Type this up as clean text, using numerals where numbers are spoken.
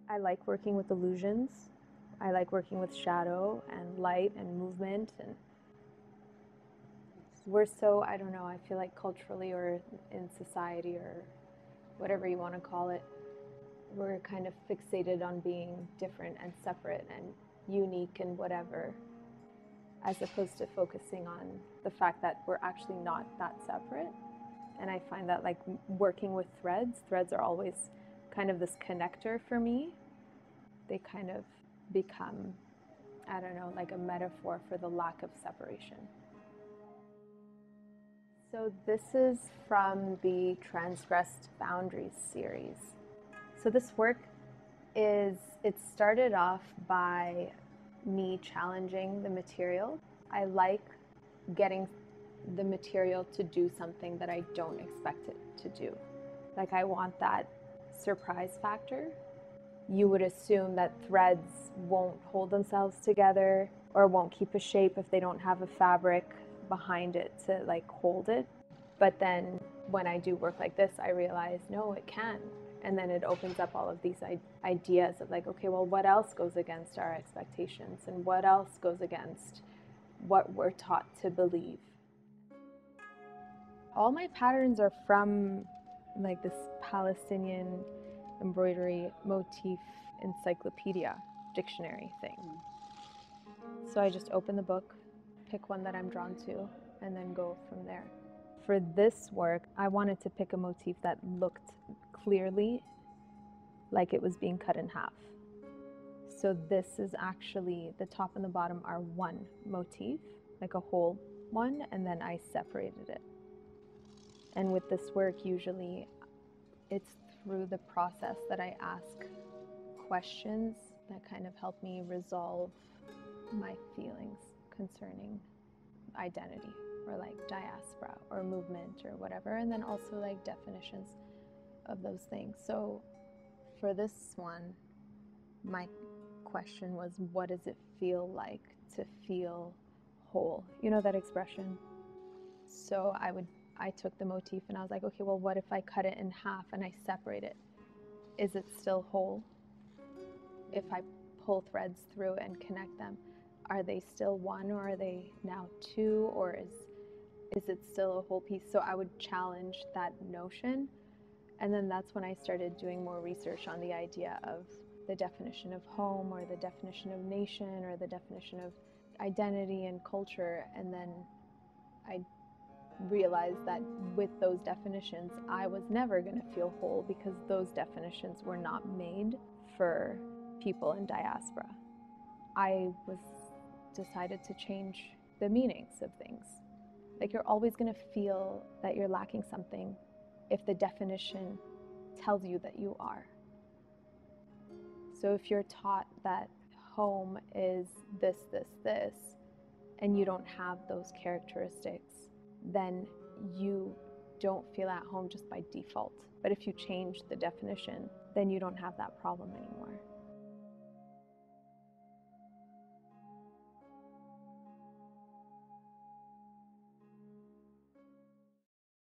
I like working with illusions. I like working with shadow and light and movement, and we're so, I don't know, I feel like culturally or in society or whatever you want to call it, we're kind of fixated on being different and separate and unique and whatever, as opposed to focusing on the fact that we're actually not that separate. And I find that like working with threads are always kind of this connector for me. They kind of become, I don't know, like a metaphor for the lack of separation. So this is from the Transgressed Boundaries series. So this work it started off by me challenging the material. I like getting the material to do something that I don't expect it to do. Like I want that surprise factor. You would assume that threads won't hold themselves together or won't keep a shape if they don't have a fabric behind it to like hold it. But then when I do work like this, I realize, no, it can. And then it opens up all of these ideas of like, okay, well, what else goes against our expectations and what else goes against what we're taught to believe? All my patterns are from like this Palestinian embroidery motif encyclopedia dictionary thing. So I just open the book, pick one that I'm drawn to, and then go from there. For this work, I wanted to pick a motif that looked clearly like it was being cut in half. So this is actually, the top and the bottom are one motif, like a whole one, and then I separated it. And with this work, usually it's through the process that I ask questions that kind of help me resolve my feelings concerning identity or like diaspora or movement or whatever, and then also like definitions of those things. So for this one, my question was, what does it feel like to feel whole? You know that expression? So I took the motif and I was like, okay, well, what if I cut it in half and I separate it? Is it still whole? If I pull threads through and connect them, are they still one or are they now two, or is it still a whole piece? So I would challenge that notion. And then that's when I started doing more research on the idea of the definition of home or the definition of nation or the definition of identity and culture. And then I realized that with those definitions, I was never going to feel whole because those definitions were not made for people in diaspora. I decided to change the meanings of things. Like you're always going to feel that you're lacking something if the definition tells you that you are. So if you're taught that home is this, and you don't have those characteristics, then you don't feel at home just by default. But if you change the definition, then you don't have that problem anymore.